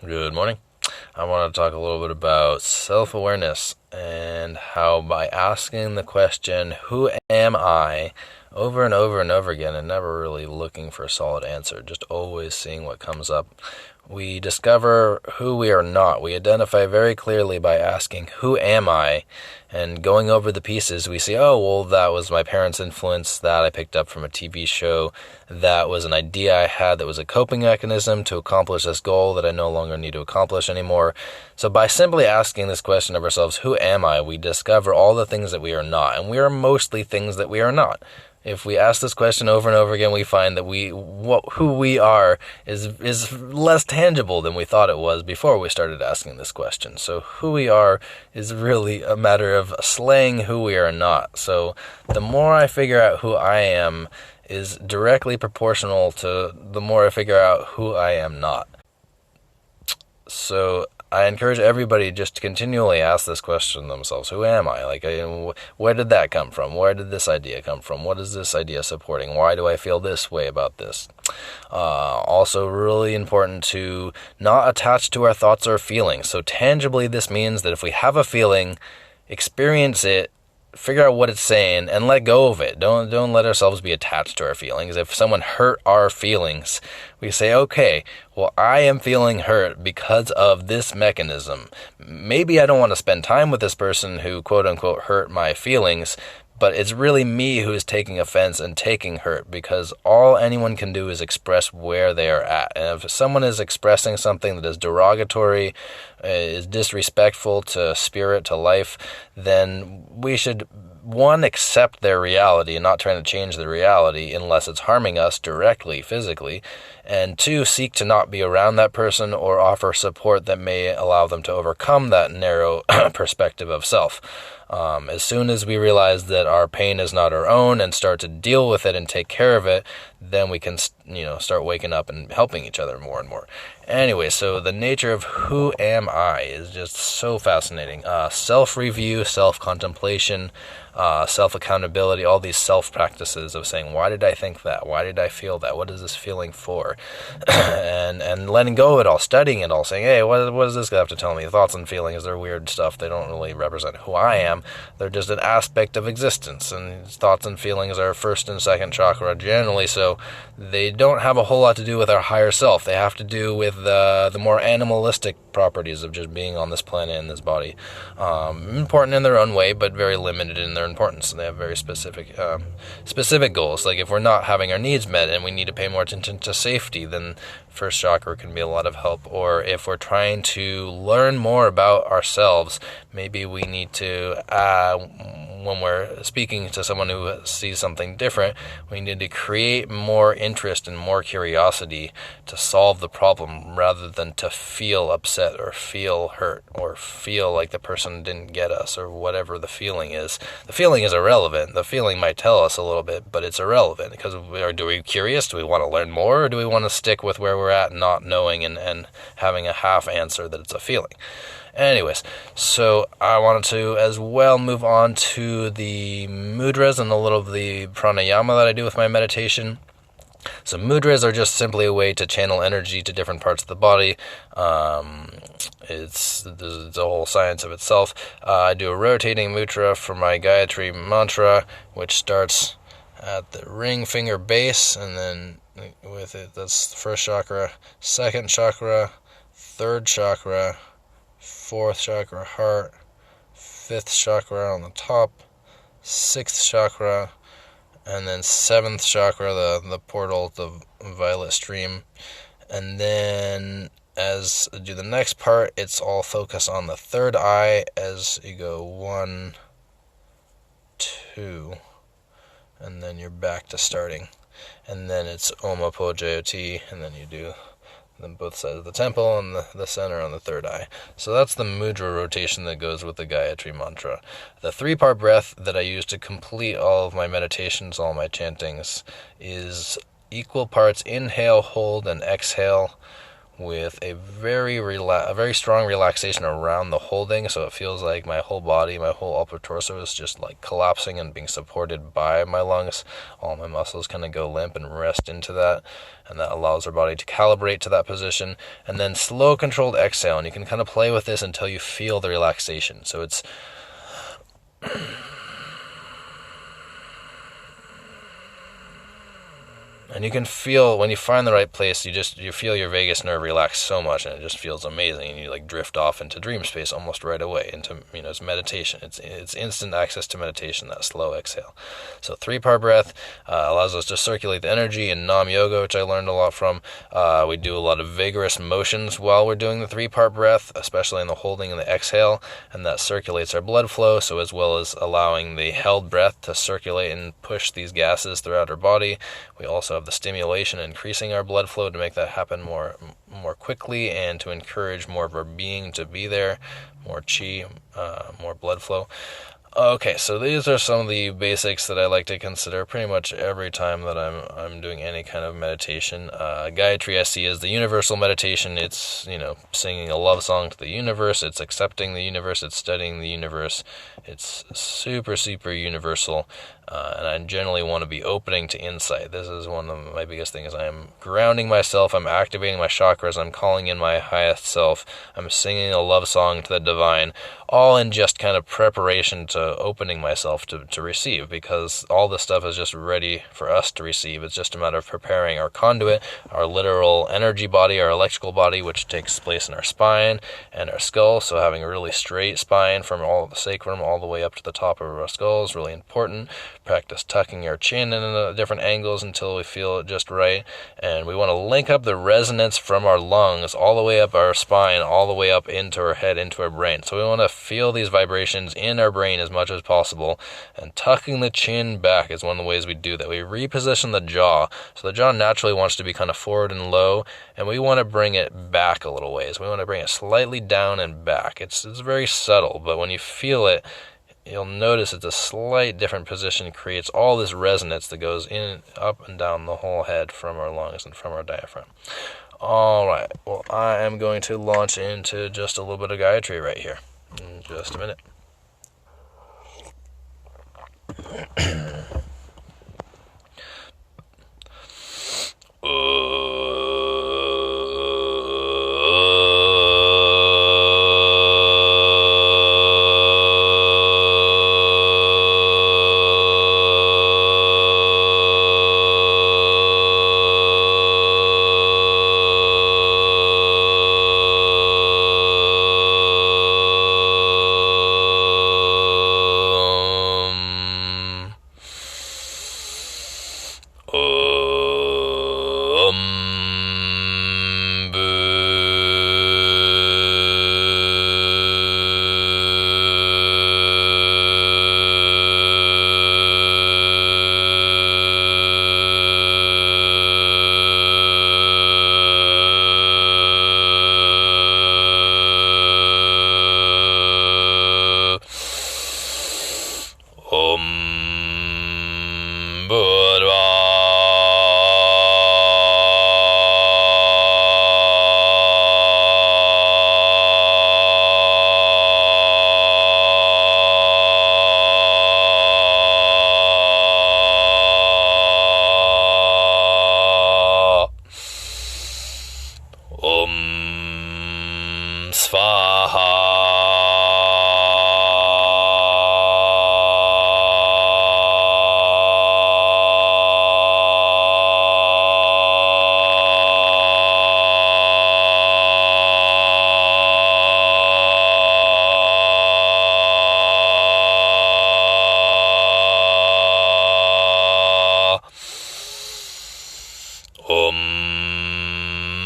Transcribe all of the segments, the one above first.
Good morning. I want to talk a little bit about self-awareness and how by asking the question, who am I, over and over and over again and never really looking for a solid answer, just always seeing what comes up, we discover who we are not. We identify very clearly by asking, who am I? And going over the pieces, we see, oh, well, that was my parents' influence, that I picked up from a TV show, that was an idea I had that was a coping mechanism to accomplish this goal that I no longer need to accomplish anymore. So by simply asking this question of ourselves, who am I, we discover all the things that we are not, and we are mostly things that we are not. If we ask this question over and over again, we find that who we are is less tangible than we thought it was before we started asking this question. So who we are is really a matter of slaying who we are not. So the more I figure out who I am is directly proportional to the more I figure out who I am not. So I encourage everybody just to continually ask this question themselves. Who am I? Where did that come from? Where did this idea come from? What is this idea supporting? Why do I feel this way about this? Also really important to not attach to our thoughts or feelings. So tangibly, this means that if we have a feeling, experience it, figure out what it's saying, and let go of it. Don't let ourselves be attached to our feelings. If someone hurt our feelings, we say, okay, well, I am feeling hurt because of this mechanism. Maybe I don't want to spend time with this person who, quote unquote, hurt my feelings, but it's really me who is taking offense and taking hurt, because all anyone can do is express where they are at. And if someone is expressing something that is derogatory, is disrespectful to spirit, to life, then we should, one, accept their reality and not trying to change the reality unless it's harming us directly, physically, and two, seek to not be around that person or offer support that may allow them to overcome that narrow perspective of self. As soon as we realize that our pain is not our own and start to deal with it and take care of it, then we can, start waking up and helping each other more and more. Anyway, so the nature of who am I is just so fascinating. Self-review, self-contemplation, self-accountability, all these self-practices of saying, why did I think that? Why did I feel that? What is this feeling for? and letting go of it all, studying it all, saying, hey, what does this have to tell me? Thoughts and feelings, they're weird stuff. They don't really represent who I am. They're just an aspect of existence, and thoughts and feelings are first and second chakra generally, so they don't have a whole lot to do with our higher self. They have to do with the more animalistic properties of just being on this planet and this body. Important in their own way, but very limited in their importance. They have very specific goals. Like if we're not having our needs met and we need to pay more attention to safety, then first chakra can be a lot of help. Or if we're trying to learn more about ourselves, maybe we need to, when we're speaking to someone who sees something different, we need to create more interest and more curiosity to solve the problem rather than to feel upset or feel hurt or feel like the person didn't get us or whatever the feeling is. The feeling is irrelevant. The feeling might tell us a little bit, but it's irrelevant because do we curious? Do we want to learn more, or do we want to stick with where we're at, not knowing and having a half answer that it's a feeling? Anyways, so I wanted to as well move on to the mudras and a little of the pranayama that I do with my meditation. So mudras are just simply a way to channel energy to different parts of the body. It's a whole science of itself. I do a rotating mudra for my Gayatri mantra, which starts at the ring finger base, and then with it, that's the first chakra, second chakra, third chakra, fourth chakra, heart, fifth chakra on the top, sixth chakra, and then seventh chakra, the portal, the violet stream. And then as I do the next part, it's all focus on the third eye as you go 1, 2, and then you're back to starting. And then it's Om Apo Jayoti, and then you do then both sides of the temple and the center on the third eye. So that's the mudra rotation that goes with the Gayatri mantra. The 3-part breath that I use to complete all of my meditations, all my chantings, is equal parts inhale, hold, and exhale, with a very strong relaxation around the holding, so it feels like my whole body, my whole upper torso is just like collapsing and being supported by my lungs. All my muscles kind of go limp and rest into that, and that allows our body to calibrate to that position. And then slow, controlled exhale, and you can kind of play with this until you feel the relaxation. So it's and you can feel, when you find the right place, you feel your vagus nerve relax so much, and it just feels amazing, and you like drift off into dream space almost right away, into, it's meditation. It's instant access to meditation, that slow exhale. So 3-part breath allows us to circulate the energy. In Nam Yoga, which I learned a lot from, we do a lot of vigorous motions while we're doing the 3-part breath, especially in the holding and the exhale, and that circulates our blood flow, so as well as allowing the held breath to circulate and push these gases throughout our body. We also have the stimulation, increasing our blood flow to make that happen more quickly, and to encourage more of our being to be there, more chi, more blood flow. Okay, so these are some of the basics that I like to consider pretty much every time that I'm doing any kind of meditation. Gayatri I see as the universal meditation. It's, singing a love song to the universe. It's accepting the universe. It's studying the universe. It's super, super universal. And I generally want to be opening to insight. This is one of my biggest things. I am grounding myself. I'm activating my chakras. I'm calling in my highest self. I'm singing a love song to the divine, all in just kind of preparation to opening myself to receive, because all this stuff is just ready for us to receive. It's just a matter of preparing our conduit, our literal energy body, our electrical body, which takes place in our spine and our skull. So having a really straight spine from all the sacrum all the way up to the top of our skull is really important. Practice tucking our chin in different angles until we feel it just right. And we want to link up the resonance from our lungs all the way up our spine, all the way up into our head, into our brain. So we want to feel these vibrations in our brain as much as possible. And tucking the chin back is one of the ways we do that. We reposition the jaw. So the jaw naturally wants to be kind of forward and low, and we want to bring it back a little ways. We want to bring it slightly down and back. It's very subtle, but when you feel it, you'll notice it's a slight different position, creates all this resonance that goes in, up and down the whole head from our lungs and from our diaphragm. All right, well, I am going to launch into just a little bit of Gayatri right here in just a minute.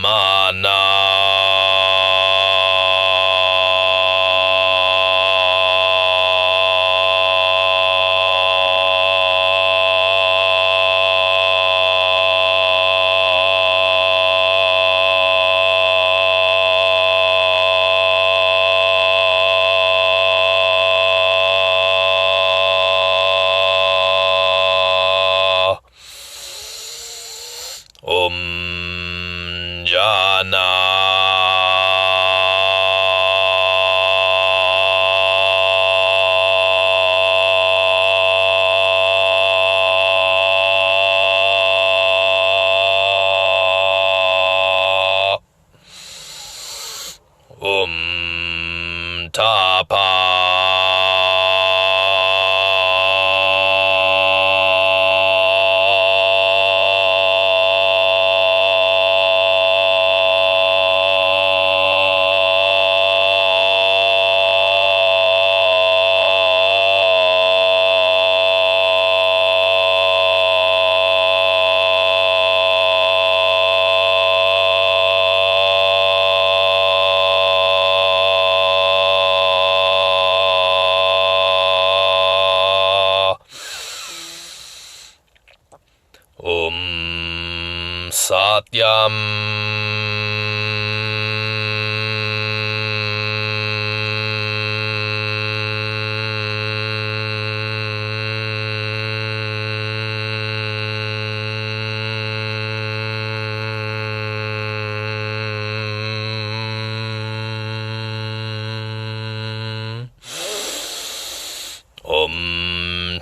Mana Tapa. Satyam.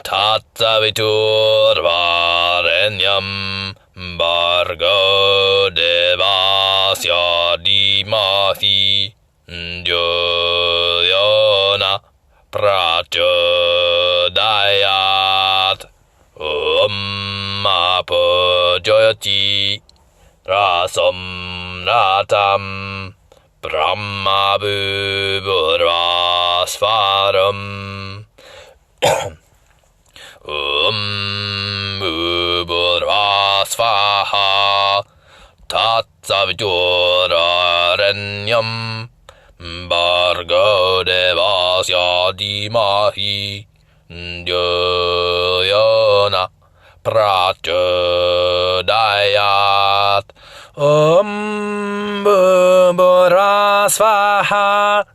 Tatsaviturvarenyam Bargo devasya dhimahi Dhyayana prachodayat Apajayati rasam ratam Brahma bhuvarvasvaram Bhurvasvaha Tatsaviturvarenyam Bargo devasya dhimahi Dhyayana prachodayat Bhurvasvaha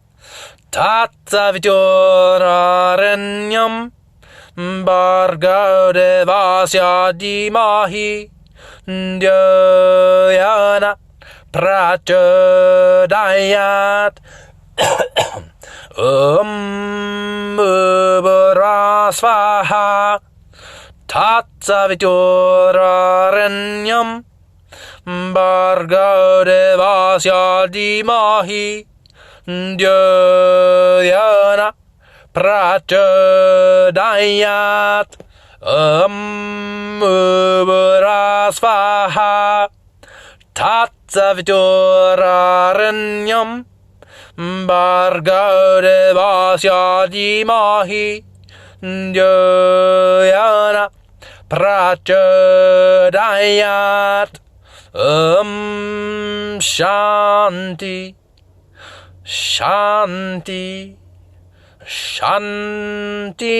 Tatsaviturvarenyam Bargo devasya dhimahi Dhyayana prachodayat Bhurvasvaha Tatsaviturvarenyam Bargo devasya dhimahi Dhyayana prachodayat Bhurvasvaha Tatsaviturvarenyam Bargo devasya dhimahi Dhyayana prachodayat Shanti Shanti Shanti.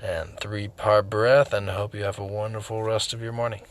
And 3-part breath, and I hope you have a wonderful rest of your morning.